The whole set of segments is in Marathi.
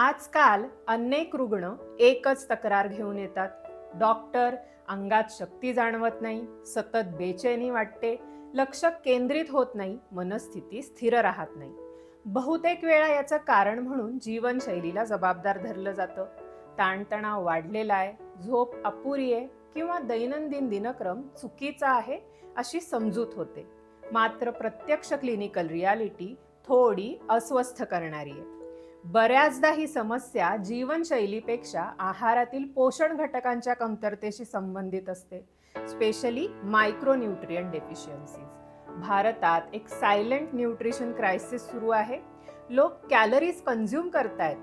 आजकाल अनेक रुग्ण एकच तक्रार घेऊन येतात. डॉक्टर, अंगात शक्ती जाणवत नाही, सतत बेचैनी वाटते, लक्ष केंद्रित होत नाही, मनस्थिती स्थिर राहत नाही. बहुतेक वेळा याचं कारण म्हणून जीवनशैलीला जबाबदार धरलं जातं. ताणतणाव वाढलेला आहे, झोप अपुरी आहे किंवा दैनंदिन दिनक्रम चुकीचा आहे अशी समजूत होते. मात्र प्रत्यक्ष क्लिनिकल रियालिटी थोडी अस्वस्थ करणारी आहे. बऱ्याचदा ही समस्या जीवनशैलीपेक्षा आहारातील पोषण घटकांच्या कमतरतेशी संबंधित असते, स्पेशली मायक्रोन्यूट्रिएंट डेफिशियन्सीज. भारतात एक सायलेंट न्यूट्रिशन क्रायसिस सुरू आहे. लोक कॅलरीज कंझ्युम करतायत,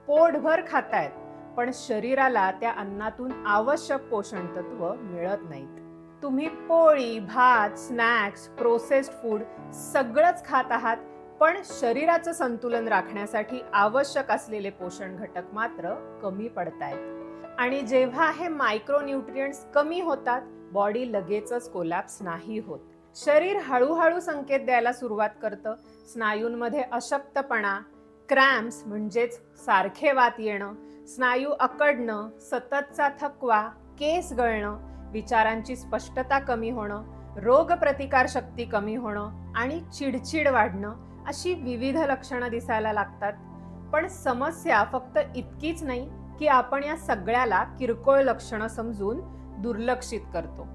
पोटभर खातायत, पण शरीराला त्या अन्नातून आवश्यक पोषण तत्व मिळत नाहीत. तुम्ही पोळी, भात, स्नॅक्स, प्रोसेस्ड फूड सगळंच खात आहात, पण शरीराचं संतुलन राखण्यासाठी आवश्यक असलेले पोषण घटक मात्र कमी पडतायत. आणि जेव्हा हे मायक्रोन्यूट्रिएंट्स कमी होतात, बॉडी लगेचच कोलॅप्स नाही होत. शरीर हळूहळू संकेत द्यायला सुरुवात करतं. स्नायूंमध्ये अशक्तपणा, क्रॅम्प्स म्हणजेच सारखे वात येणं, स्नायू अकडणं, सततचा थकवा, केस गळणं, विचारांची स्पष्टता कमी होणं, रोगप्रतिकार शक्ती कमी होणं आणि चिडचिड वाढणं अशी विविध लक्षणं दिसायला लागतात. पण समस्या फक्त इतकीच नाही की आपण या सगळ्याला किरकोळ लक्षणं समजून दुर्लक्षित करतो.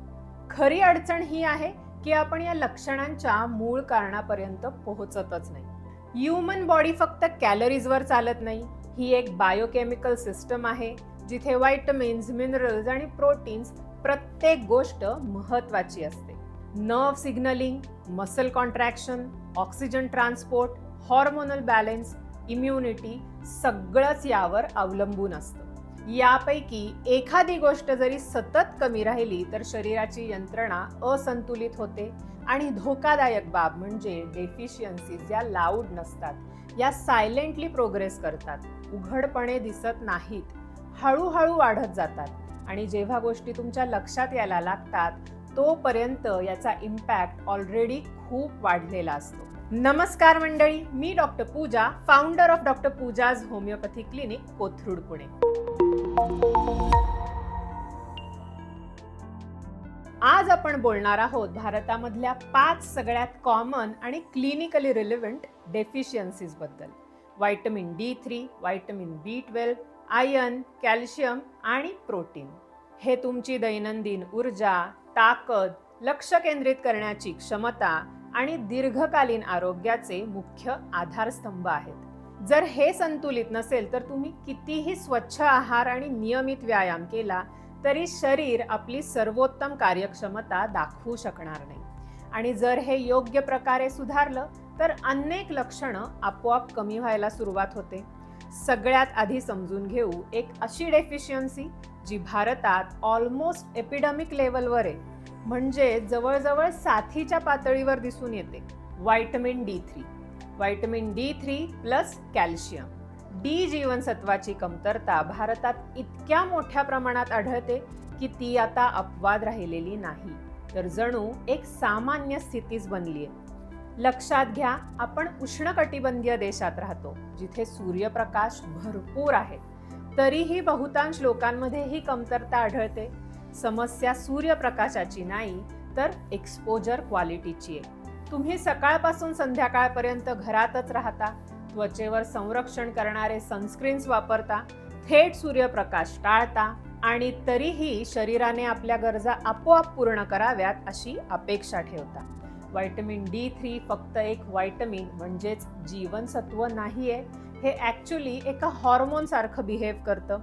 खरी अडचण ही आहे की आपण या लक्षणांच्या मूळ कारणापर्यंत पोहोचतच नाही. ह्यूमन बॉडी फक्त कॅलरीजवर चालत नाही. ही एक बायोकेमिकल सिस्टम आहे जिथे व्हायटमिन्स, मिनरल्स आणि प्रोटीन्स प्रत्येक गोष्ट महत्वाची असते. Nerve signalling, muscle contraction, oxygen transport, hormonal balance, immunity सगळंच यावर अवलंबून असतं. यापैकी एखादी गोष्ट जरी सतत कमी राहिली तर शरीराची यंत्रणा असंतुलित होते आणि धोकादायक बाब म्हणजे डेफिशियन्सीज या लाऊड नसतात, या सायलेंटली प्रोग्रेस करतात, उघडपणे दिसत नाहीत, हळूहळू वाढत जातात आणि जेव्हा गोष्टी तुमच्या लक्षात यायला लागतात तोपर्यंत याचा इम्पॅक्ट ऑलरेडी खूप वाढलेला असतो. नमस्कार मंडळी, मी doctor Pooja, founder of doctor Pooja's homeopathy clinic, Kothrud, Pune. आज आपण बोलणार आहोत भारतामधल्या 5 सगळ्यात कॉमन आणि क्लिनिकली रिलेव्हंट डेफिशियन्सीज बद्दल. Vitamin D3, vitamin B12, iron, calcium आणि प्रोटीन. हे तुमची दैनंदिन ऊर्जा, ताकद, लक्ष केंद्रित करण्याची क्षमता आणि दीर्घकालीन आरोग्याचे मुख्य आधारस्तंभ आहेत. जर हे संतुलित नसेल तर तुम्ही कितीही स्वच्छ आहार आणि नियमित व्यायाम केला तरी शरीर आपली सर्वोत्तम कार्यक्षमता दाखवू शकणार नाही. आणि जर हे योग्य प्रकारे सुधारलं तर अनेक लक्षणं आपोआप कमी व्हायला सुरुवात होते. सगळ्यात आधी समजून घेऊ एक अशी डेफिशियन्सी जी भारतात ऑलमोस्ट एपिडेमिक लेवलवर आहे, म्हणजे जवळजवळ साथीच्या पातळीवर दिसून येते. Vitamin D3. Vitamin D3 plus calcium. D जीवनसत्वाची कमतरता भारतात इतक्या मोठ्या प्रमाणात आढळते की ती आता अपवाद राहिलेली नाही, तर जणू एक सामान्य स्थितीच बनली आहे. लक्षात घ्या, आपण उष्णकटिबंधीय देशात राहतो जिथे सूर्यप्रकाश भरपूर आहे, तरीही बहुतांश लोकांमध्ये ही कमतरता आढळते. समस्या सूर्यप्रकाशाची नाही तर एक्सपोजर क्वालिटीची आहे. तुम्ही सकाळपासून संध्याकाळपर्यंत घरातच राहता, त्वचेवर संरक्षण करणारे सनस्क्रीन्स वापरता, थेट सूर्यप्रकाश टाळता आणि तरीही शरीराने आपल्या गरजा आपोआप पूर्ण कराव्यात अशी अपेक्षा ठेवता. व्हायटमिन D3 फक्त एक व्हायटमिन म्हणजेच जीवनसत्व नाहीये. हे ॲक्च्युली एका हॉर्मोन सारखं बिहेव करतं.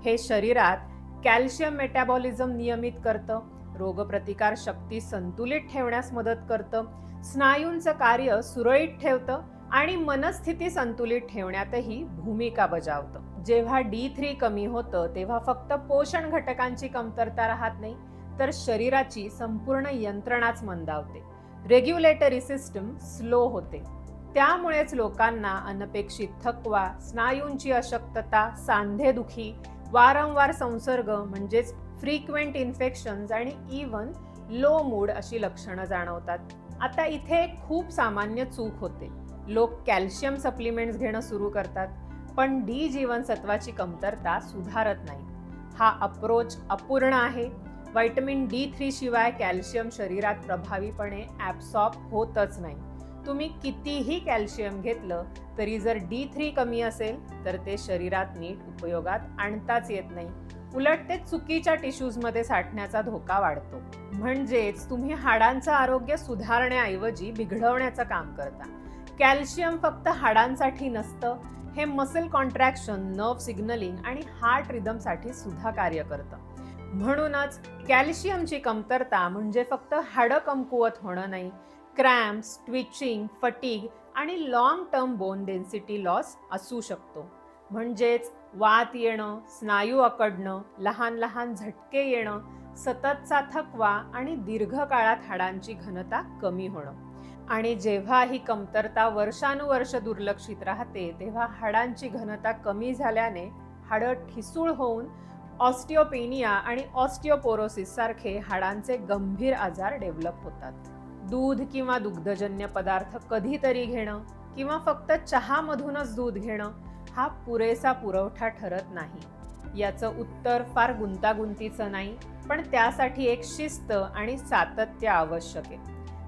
हे शरीरात कॅल्शियम मेटाबॉलिझम नियमित करतं, रोगप्रतिकार शक्ती संतुलित ठेवण्यास मदत करतं, स्नायूंचं कार्य सुरळीत ठेवतं आणि मनस्थिती संतुलित ठेवण्यातही भूमिका बजावतं. जेव्हा D3 कमी होतं तेव्हा फक्त पोषण घटकांची कमतरता राहत नाही, तर शरीराची संपूर्ण यंत्रणाच मंदावते. रेग्युलेटरी सिस्टम स्लो होते. त्यामुळेच लोकांना अनपेक्षित थकवा, स्नायूंची अशक्तता, सांधेदुखी, वारंवार संसर्ग म्हणजेच फ्रिक्वेंट इन्फेक्शन्स आणि इव्हन लो मूड अशी लक्षणं जाणवतात. आता इथे खूप सामान्य चूक होते. लोक कॅल्शियम सप्लिमेंट्स घेणं सुरू करतात, पण डी जीवनसत्वाची कमतरता सुधारत नाही. हा अप्रोच अपूर्ण आहे. व्हिटॅमिन D3 शिवाय कॅल्शियम शरीरात प्रभावीपणे ॲब्सॉर्ब होतच नाही. तुम्ही कितीही कॅल्शियम घेतलं तरी जर D3 कमी असेल तर ते शरीरात नीट उपयोगात आणताच येत नाही. उलट ते चुकीच्या टिश्यूजमध्ये साठण्याचा धोका वाढतो. म्हणजेच तुम्ही हाडांचं आरोग्य सुधारण्याऐवजी बिघडवण्याचं काम करता. कॅल्शियम फक्त हाडांसाठी नसतं, हे मसल कॉन्ट्रॅक्शन, नर्व सिग्नलिंग आणि हार्ट रिदमसाठी सुद्धा कार्य करतं. म्हणूनच कॅल्शियमची कमतरता म्हणजे फक्त हाडं कमकुवत होणं नाही, क्रॅम्प्स, ट्विचिंग, फटीग आणि long term bone density loss असू शकतो. म्हणजेच वात येणं, स्नायू अकडणं, लहान लहान झटके येणं, सततचा थकवा आणि दीर्घकाळात हाडांची घनता कमी होणं. आणि जेव्हा ही कमतरता वर्षानुवर्ष दुर्लक्षित राहते तेव्हा हाडांची घनता कमी झाल्याने हाडं ठिसूळ होऊन ऑस्टिओपेनिया आणि ऑस्टिओपोरोसिस सारखे हाडांचे गंभीर आजार डेव्हलप होतात. दूध किंवा दुग्धजन्य पदार्थ कधीतरी घेणं किंवा फक्त चहामधूनच दूध घेणं हा पुरेसा पुरवठा ठरत नाही. याचं उत्तर फार गुंतागुंतीचं नाही, पण त्यासाठी एक शिस्त आणि सातत्य आवश्यक आहे.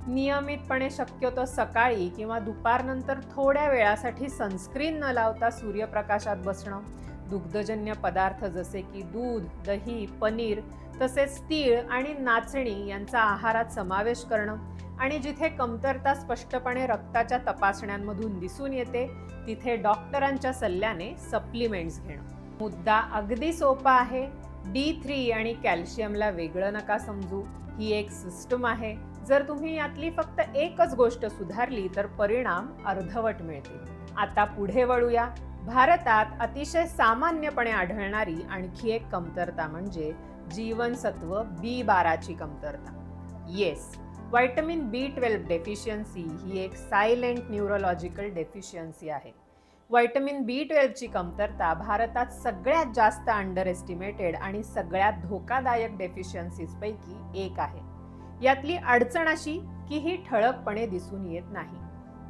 नियमितपणे शक्यतो सकाळी किंवा दुपारनंतर थोड्या वेळासाठी सनस्क्रीन न लावता सूर्यप्रकाशात बसणं, दुग्धजन्य पदार्थ जसे की दूध, दही, पनीर तसेच तीळ आणि नाचणी यांचा आहारात समावेश करणं आणि जिथे कमतरता स्पष्टपणे रक्ताच्या तपासण्यांमधून दिसून येते तिथे डॉक्टरांच्या सल्ल्याने सप्लिमेंट्स घेणं. मुद्दा अगदी सोपा आहे. D3 आणि कॅल्शियमला वेगळं नका समजू. ही एक सिस्टम आहे. जर तुम्ही यातली फक्त एकच गोष्ट सुधारली तर परिणाम अर्धवट मिळतील. आता पुढे वळूया. भारतात अतिशय सामान्यपणे आढळणारी आणखी एक कमतरता म्हणजे जीवनसत्व B12ची कमतरता. येस, व्हिटॅमिन B12 डेफिशियन्सी ही एक सायलेंट न्यूरोलॉजिकल डेफिशियन्सी आहे. व्हिटॅमिन B12ची कमतरता भारतात सगळ्यात जास्त अंडर एस्टिमेटेड आणि सगळ्यात धोकादायक डेफिशियन्सीजपैकी एक आहे. यातली अडचण अशी की ही ठळकपणे दिसून येत नाही.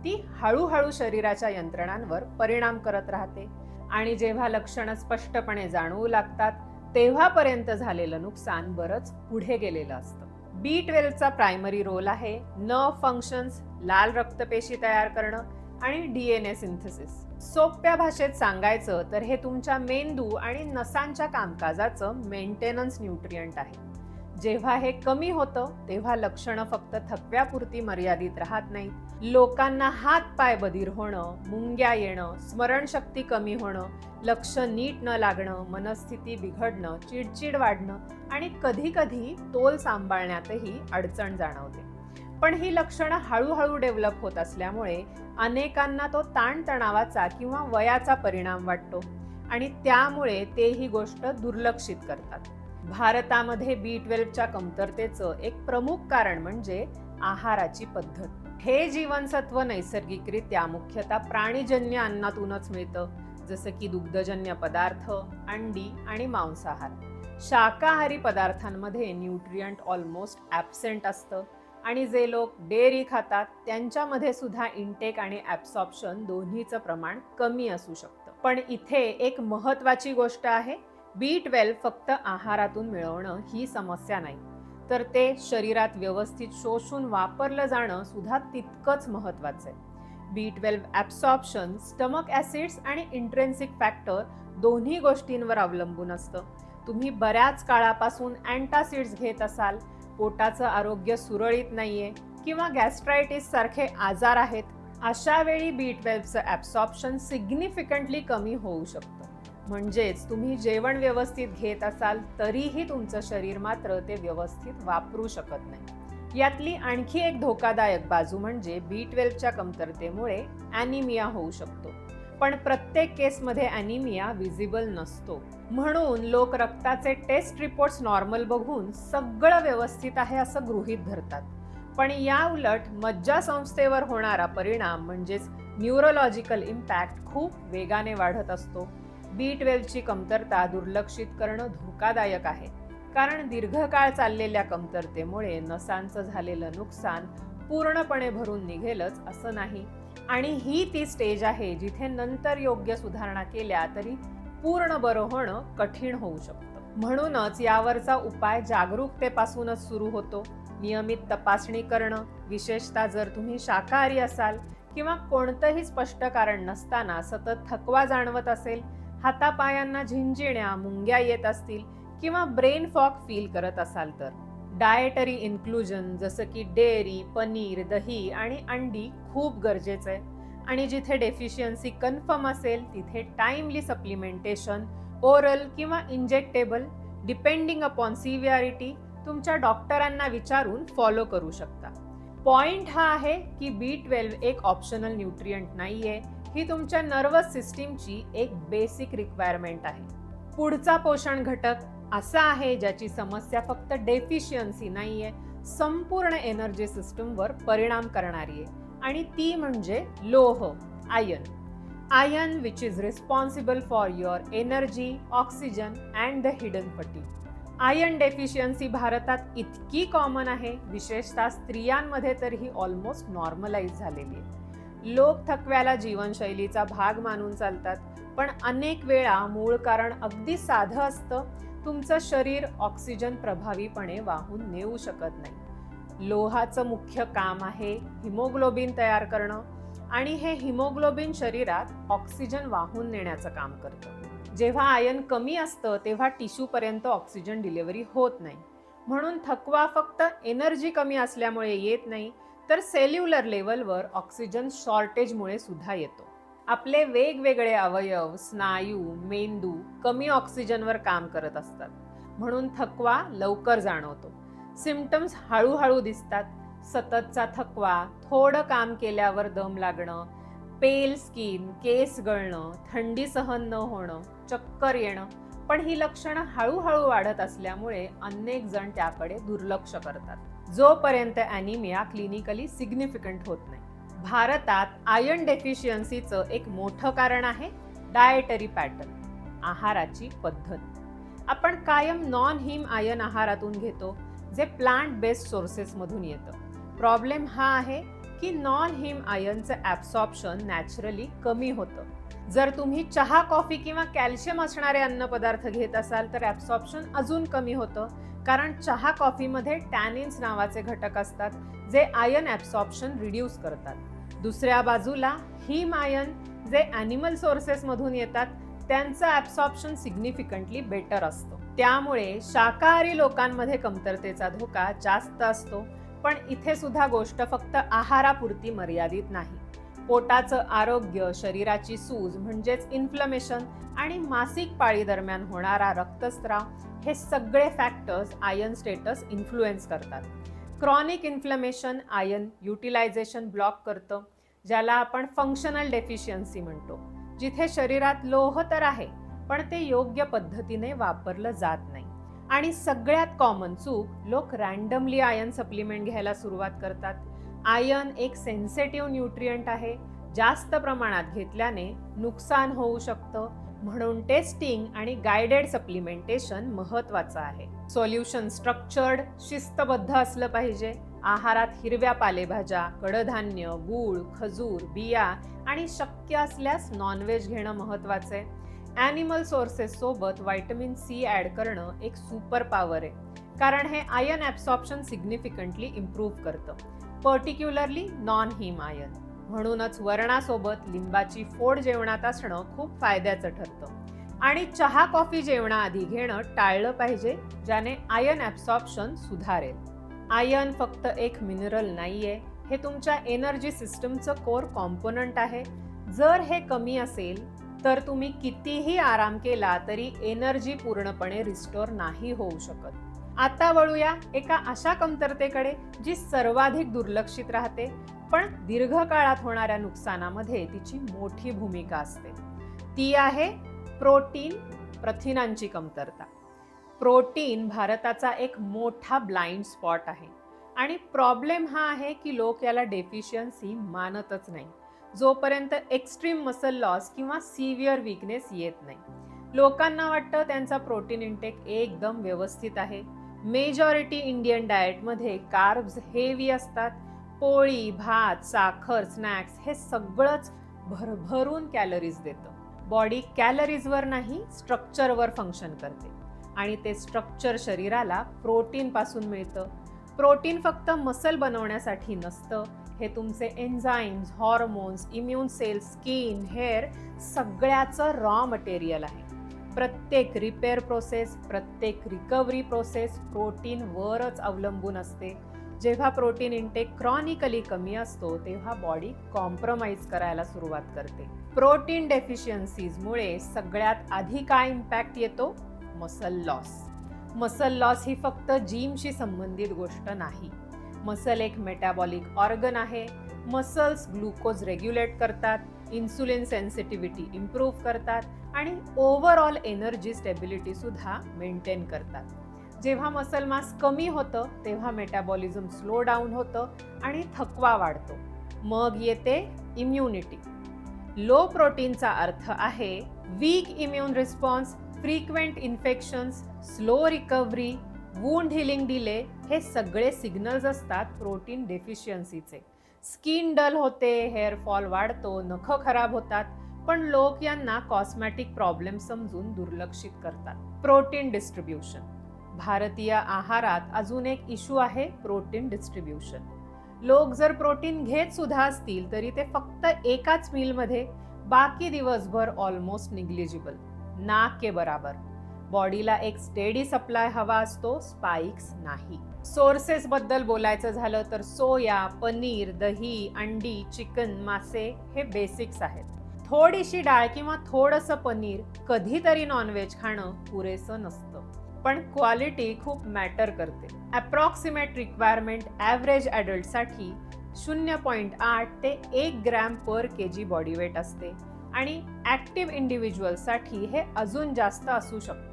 ती हळूहळू शरीराच्या यंत्रणांवर परिणाम करत राहते आणि जेव्हा लक्षणं स्पष्टपणे जाणवू लागतात तेव्हापर्यंत झालेलं नुकसान बरंच पुढे गेलेलं असतं. B12चा प्रायमरी रोल आहे नर्व फंक्शन्स, लाल रक्तपेशी तयार करणं आणि DNA सिंथेसिस. सोप्या भाषेत सांगायचं तर हे तुमच्या मेंदू आणि नसांच्या कामकाजाचं मेंटेनन्स न्यूट्रिएंट आहे. जेव्हा हे कमी होतं तेव्हा लक्षणं फक्त थकव्यापुरती मर्यादित राहत नाहीत. लोकांना हात पाय बधीर होणं, मुंग्या येणं, स्मरणशक्ती कमी होणं, लक्ष नीट न लागणं, मनस्थिती बिघडणं, चिडचिड वाढणं आणि कधी कधी तोल सांभाळण्यातही अडचण जाणवते. पण ही लक्षणं हळूहळू डेव्हलप होत असल्यामुळे अनेकांना तो ताणतणावाचा किंवा वयाचा परिणाम वाटतो आणि त्यामुळे ते ही गोष्ट दुर्लक्षित करतात. भारतामध्ये B12च्या कमतरतेचं एक प्रमुख कारण म्हणजे आहाराची पद्धत. हे जीवनसत्व नैसर्गिकरित्या मुख्यतः प्राणीजन्य अन्नातूनच मिळतं, जसं की दुग्धजन्य पदार्थ, अंडी आणि मांसाहार. शाकाहारी पदार्थांमध्ये न्यूट्रिएंट ऑलमोस्ट ॲब्सेंट असतं आणि जे लोक डेअरी खातात त्यांच्यामध्ये सुद्धा इंटेक आणि ॲब्सॉर्प्शन दोन्हीचं प्रमाण कमी असू शकतं. पण इथे एक महत्त्वाची गोष्ट आहे. B12 फक्त आहारातून मिळवणं ही समस्या नाही, तर ते शरीरात व्यवस्थित शोषून वापरलं जाणं सुद्धा तितकंच महत्त्वाचं आहे. B12 ॲब्सॉर्प्शन स्टमक ॲसिड्स आणि इंट्रेन्सिक फॅक्टर दोन्ही गोष्टींवर अवलंबून असतं. तुम्ही बऱ्याच काळापासून अँटासिड्स घेत असाल, पोटाचं आरोग्य सुरळीत नाहीये किंवा गॅस्ट्रायटिस सारखे आजार आहेत, अशा वेळी B12चं ॲब्सॉर्प्शन सिग्निफिकंटली कमी होऊ शकतं. म्हणजेच तुम्ही जेवण व्यवस्थित घेत असाल तरीही तुमचं शरीर मात्र ते व्यवस्थित वापरू शकत नाही. यातली आणखी एक धोकादायक बाजू म्हणजे B12च्या कमतरतेमुळे ॲनिमिया होऊ शकतो. पण प्रत्येक केसमध्ये ॲनिमिया विजिबल नसतो. म्हणून लोक रक्ताचे टेस्ट रिपोर्ट्स नॉर्मल बघून सगळं व्यवस्थित आहे असं गृहीत धरतात. पण या उलट मज्जासंस्थेवर होणारा परिणाम म्हणजेच न्यूरोलॉजिकल इम्पॅक्ट खूप वेगाने वाढत असतो. B12ची कमतरता दुर्लक्षित करणं धोकादायक आहे, कारण दीर्घकाळ चाललेल्या कमतरतेमुळे नसांचं झालेलं नुकसान पूर्णपणे भरून निघेलच असं नाही. आणि ही ती स्टेज आहे जिथे नंतर योग्य सुधारणा केल्या तरी पूर्ण बरं होणं कठीण होऊ शकतं. म्हणूनच यावरचा उपाय जागरूकतेपासूनच सुरू होतो. नियमित तपासणी करणं, विशेषतः जर तुम्ही शाकाहारी असाल किंवा कोणतंही स्पष्ट कारण नसताना सतत थकवा जाणवत असेल, हातापायांना झिंजिण्या, मुंग्या येत असतील किंवा ब्रेन फॉग फील करत असाल तर. डाएटरी इन्क्लुजन जसं की डेअरी, पनीर, दही आणि अंडी खूप गरजेचं आहे. आणि जिथे डेफिशियन्सी कन्फर्म असेल तिथे टाइमली सप्लिमेंटेशन, ओरल किंवा इंजेक्टेबल डिपेंडिंग अपॉन सिव्हिअरिटी तुमच्या डॉक्टरांना विचारून फॉलो करू शकता. पॉइंट हा आहे की B12 एक ऑप्शनल न्यूट्रिएंट नाहीये, ही तुमच्या नर्वस सिस्टीमची एक बेसिक रिक्वायरमेंट आहे. पुढचा पोषण घटक असा आहे ज्याची समस्या फक्त डेफिशियन्सी नाहीये, संपूर्ण एनर्जी सिस्टमवर परिणाम करणारी आहे आणि ती म्हणजे लोह, iron. Iron which is responsible for your energy, oxygen and the hidden fatigue. Iron deficiency भारतात इतकी कॉमन आहे, विशेषतः स्त्रियांमध्ये तर ही ऑलमोस्ट नॉर्मलाइज झालेली आहे. लोक थकव्याला जीवनशैलीचा भाग मानून चालतात, पण अनेक वेळा मूळ कारण अगदी साधं असतं, तुमचं शरीर ऑक्सिजन प्रभावीपणे वाहून नेऊ शकत नाही. लोहाचं मुख्य काम आहे हिमोग्लोबिन तयार करणं आणि हे हिमोग्लोबिन शरीरात ऑक्सिजन वाहून नेण्याचं काम करतं. जेव्हा आयर्न कमी असतं तेव्हा टिश्यूपर्यंत ऑक्सिजन डिलिव्हरी होत नाही. म्हणून थकवा फक्त एनर्जी कमी असल्यामुळे येत नाही, तर सेल्युलर लेवलवर ऑक्सिजन शॉर्टेजमुळे सुद्धा येतो. आपले वेगवेगळे अवयव, स्नायू, मेंदू कमी ऑक्सिजनवर काम करत असतात, म्हणून थकवा लवकर जाणवतो. सिम्पटम्स हळूहळू दिसतात. सततचा थकवा, थोडं काम केल्यावर दम लागणं, पेल स्किन, केस गळणं, थंडी सहन न होणं, चक्कर येणं. पण ही लक्षणं हळूहळू वाढत असल्यामुळे अनेक जण त्याकडे दुर्लक्ष करतात, जोपर्यंत ॲनिमिया क्लिनिकली सिग्निफिकंट होत नाही. भारतात आयर्न डेफिशियन्सीचं एक मोठं कारण आहे डाएटरी पॅटर्न, आहाराची पद्धत. आपण कायम नॉन हिम आयर्न आहारातून घेतो, जे प्लांट बेस्ड सोर्सेसमधून येतं. प्रॉब्लेम हा आहे की नॉन हिम आयर्नचं ॲब्सॉर्प्शन नॅचरली कमी होतं. जर तुम्ही चहा, कॉफी किंवा कॅल्शियम असणारे अन्नपदार्थ घेत असाल तर ॲब्सॉर्प्शन अजून कमी होतं, कारण चहा, कॉफीमध्ये टॅनिन्स नावाचे घटक असतात जे आयर्न ॲब्सॉर्प्शन रिड्यूस करतात. दुसऱ्या बाजूला हिम आयर्न जे ॲनिमल सोर्सेसमधून येतात त्यांचं ॲब्सॉर्प्शन सिग्निफिकंटली बेटर असतं. त्यामुळे शाकाहारी लोकांमध्ये कमतरतेचा धोका जास्त असतो. पण इथे सुद्धा गोष्ट फक्त आहारापुरती मर्यादित नाही. पोटाचं आरोग्य, शरीराची सूज म्हणजेच इन्फ्लमेशन आणि मासिक पाळी दरम्यान होणारा रक्तस्राव हे सगळे फॅक्टर्स आयर्न स्टेटस इन्फ्लुएन्स करतात. Chronic inflammation iron utilization block करतं, ज्याला आपण फंक्शनल डेफिशियन्सी म्हणतो, जिथे शरीरात लोह तर आहे पण ते योग्य पद्धतीने वापरलं जात नाही. आणि सगळ्यात कॉमन चूक, लोक रँडमली आयर्न सप्लिमेंट घ्यायला सुरुवात करतात. आयर्न एक सेन्सिटिव्ह न्यूट्रिएंट आहे, जास्त प्रमाणात घेतल्याने नुकसान होऊ शकतं, म्हणून टेस्टिंग आणि गायडेड सप्लिमेंटेशन महत्त्वाचं आहे. सोल्युशन स्ट्रक्चर्ड, शिस्तबद्ध असलं पाहिजे. आहारात हिरव्या पालेभाज्या, कडधान्य, गूळ, खजूर, बिया आणि शक्य असल्यास नॉनव्हेज घेणं महत्त्वाचं आहे. ॲनिमल सोर्सेस सोबत व्हिटॅमिन C ॲड करणं एक सुपर पॉवर आहे, कारण हे आयर्न ॲब्सॉर्प्शन सिग्निफिकंटली इम्प्रूव्ह करतं, पर्टिक्युलरली नॉन हिम आयर्न. म्हणूनच वरणासोबत लिंबाची फोड जेवणात असणं खूप फायद्याचं ठरतं. आणि चहा, कॉफी जेवणाआधी घेणं टाळलं पाहिजे, ज्याने आयर्न ॲब्सॉर्प्शन सुधारेल. आयर्न फक्त एक मिनरल नाहीये, हे तुमच्या एनर्जी सिस्टमचं कोर कॉम्पोनंट आहे. जर हे कमी असेल तर तुम्ही कितीही आराम केला तरी एनर्जी पूर्णपणे रिस्टोर नाही होऊ शकत. आता वळूया एका अशा कमतरतेकडे जी सर्वाधिक दुर्लक्षित राहते, पण दीर्घकाळात होणाऱ्या नुकसानामध्ये तिची मोठी भूमिका असते. ती आहे प्रोटीन, प्रथिनांची कमतरता. प्रोटीन भारताचा एक मोठा ब्लाइंड स्पॉट आहे आणि प्रॉब्लेम हा आहे की लोक याला डेफिशियन्सी मानतच नाही, जोपर्यंत एक्स्ट्रीम मसल लॉस किंवा सिव्हिअर वीकनेस येत नाही. लोकांना वाटतं त्यांचा प्रोटीन इंटेक एकदम व्यवस्थित आहे. मेजॉरिटी इंडियन डाएटमध्ये कार्ब्स हेवी असतात, पोळी, भात, साखर, स्नॅक्स हे सगळंच भरभरून कॅलरीज देतं. बॉडी कॅलरीजवर नाही, स्ट्रक्चरवर फंक्शन करते आणि ते स्ट्रक्चर शरीराला प्रोटीन पासून मिळतं. प्रोटीन फक्त मसल बनवण्यासाठी नसतं, हे तुमचे enzymes, hormones, immune cells, skin, hair सगळ्याचं रॉ मटेरियल आहे. प्रत्येक रिपेअर प्रोसेस, प्रत्येक रिकव्हरी प्रोसेस प्रोटीनवरच अवलंबून असते. जेव्हा प्रोटीन इंटेक क्रॉनिकली कमी असतो तेव्हा बॉडी कॉम्प्रोमाइज करायला सुरुवात करते. प्रोटीन डेफिशियन्सीजमुळे सगळ्यात आधी काय इम्पॅक्ट येतो? Muscle loss. मसल लॉस ही फक्त जिमशी संबंधित गोष्ट नाही. मसल एक मेटाबॉलिक ऑर्गन आहे. मसल्स ग्लुकोज रेग्युलेट करतात, इन्सुलिन सेन्सिटिव्हिटी इम्प्रूव्ह करतात आणि ओव्हरऑल एनर्जी स्टेबिलिटी सुद्धा मेंटेन करतात. जेव्हा मसल मास कमी होतं तेव्हा मेटाबॉलिझम स्लो डाऊन होतं आणि थकवा वाढतो. मग येते इम्युनिटी. लो प्रोटीनचा अर्थ आहे weak immune response, frequent infections, slow recovery, wound healing delay हे सगळे सिग्नल्स असतात प्रोटीन डेफिशियन्सीचे. स्किन डल होते, हेअर फॉल वाढतो, नखं खराब होतात, पण लोक यांना कॉस्मॅटिक प्रॉब्लेम समजून दुर्लक्षित करतात. Protein distribution. भारतीय आहारात अजून एक इश्यू आहे प्रोटीन डिस्ट्रीब्युशन. लोक जर प्रोटीन घेत सुद्धा असतील तरी ते फक्त एकाच मीलमध्ये, बाकी दिवसभर ऑलमोस्ट निग्लिजिबल, ना के बराबर. बॉडीला एक स्टेडी सप्लाय हवा असतो, स्पाइक्स नाही. सोर्सेस बद्दल बोलायचं झालं तर सोया, पनीर, दही, अंडी, चिकन, मासे हे बेसिक्स आहेत. थोडीशी डाळ किंवा थोडंसं पनीर, कधीतरी नॉनव्हेज खाणं पुरेसं नसतं. पण क्वालिटी खूप मॅटर करते. अप्रॉक्सिमेट रिक्वायरमेंट ॲव्हरेज ॲडल्टसाठी 0.8 ते 1 gram per kg body weight असते आणि ॲक्टिव्ह इंडिव्हिज्युअलसाठी हे अजून जास्त असू शकतं.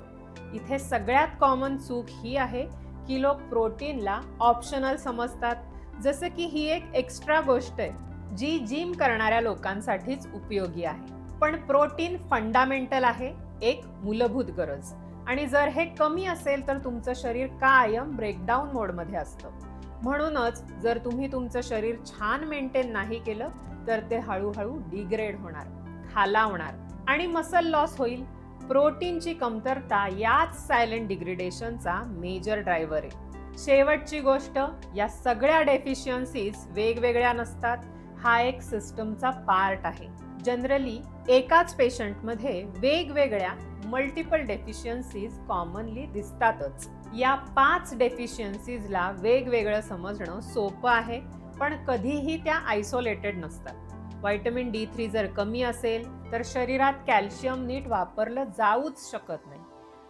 इथे सगळ्यात कॉमन चूक ही आहे की लोक प्रोटीनला ऑप्शनल समजतात, जसं की ही एक एक्स्ट्रा गोष्ट आहे जी जिम करणाऱ्या लोकांसाठीच उपयोगी आहे. पण प्रोटीन फंडामेंटल आहे, एक मूलभूत गरज. आणि जर हे कमी असेल तर तुमचं शरीर कायम ब्रेकडाऊन मोडमध्ये असतं. म्हणूनच जर तुम्ही तुमचं शरीर छान मेंटेन नाही केलं तर ते हळूहळू डिग्रेड होणार, खालावणार आणि मसल लॉस होईल. प्रोटीनची कमतरता याच सायलेंट डिग्रेडेशनचा मेजर ड्रायव्हर आहे. शेवटची गोष्ट, या सगळ्या डेफिशियन्सीज वेगवेगळ्या नसतात. हा एक सिस्टमचा पार्ट आहे. जनरली एकाच पेशंटमध्ये वेगवेगळ्या मल्टिपल डेफिशियन्सीज कॉमनली दिसतातच. या 5 डेफिशियन्सीजला वेगवेगळं समजणं सोपं आहे, पण कधीही त्या आयसोलेटेड नसतात. व्हिटॅमिन D3 जर कमी असेल तर शरीरात कॅल्शियम नीट वापरलं जाऊच शकत नाही.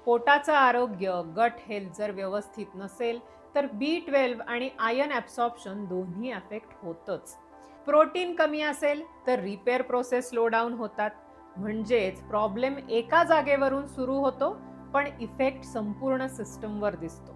पोटाचं आरोग्य, गट हेल्थ जर व्यवस्थित नसेल तर B12 आणि आयर्न ॲब्सॉर्प्शन दोन्ही अफेक्ट होतच. प्रोटीन कमी असेल तर रिपेअर प्रोसेस स्लो डाऊन होतात. म्हणजेच प्रॉब्लेम एका जागेवरून सुरू होतो पण इफेक्ट संपूर्ण सिस्टमवर दिसतो.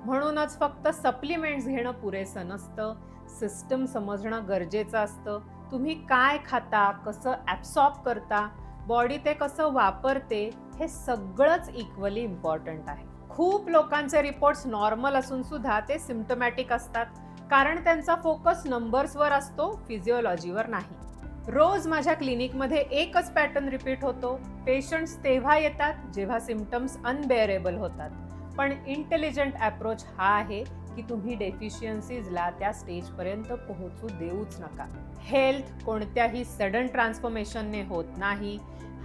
म्हणूनच फक्त सप्लिमेंट्स घेणं पुरेसं नसतं, सिस्टम समजणं गरजेचं असतं. तुम्ही काय खाता, कसं ॲब्सॉर्ब करता, बॉडी ते कसं वापरते, हे सगळंच इक्वली इम्पॉर्टंट आहे. खूप लोकांचे रिपोर्ट्स नॉर्मल असून सुद्धा ते सिम्प्टमॅटिक असतात, कारण त्यांचा फोकस नंबर्सवर असतो, फिजिओलॉजीवर नाही. रोज माझ्या क्लिनिकमध्ये एकच पॅटर्न रिपीट होतो. पेशंट्स तेव्हा येतात जेव्हा सिम्पटम्स अनबेअरेबल होतात. पण इंटेलिजंट अप्रोच हा आहे की तुम्ही डेफिशियन्सीजला त्या स्टेजपर्यंत पोहोचू देऊच नका. हेल्थ कोणत्याही सडन ट्रान्सफॉर्मेशनने होत नाही.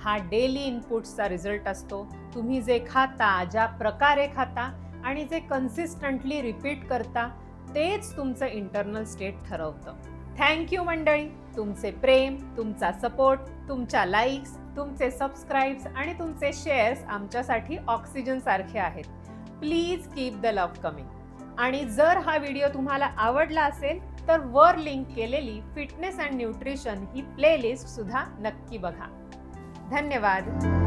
हा डेली इनपुट्सचा रिझल्ट असतो. तुम्ही जे खाता, ज्या प्रकारे खाता आणि जे कन्सिस्टंटली रिपीट करता तेच तुमचं इंटरनल स्टेट ठरवतं. थँक्यू मंडळी. तुमचे प्रेम, तुमचा सपोर्ट, तुमच्या लाईक्स, तुमचे सबस्क्राईब्स आणि तुमचे शेअर्स आमच्यासाठी ऑक्सिजन सारखे आहेत. Please keep the love coming. आणि जर हा व्हिडिओ तुम्हाला आवडला असेल तर वर लिंक केलेली fitness and nutrition he playlist सुद्धा नक्की बघा. धन्यवाद.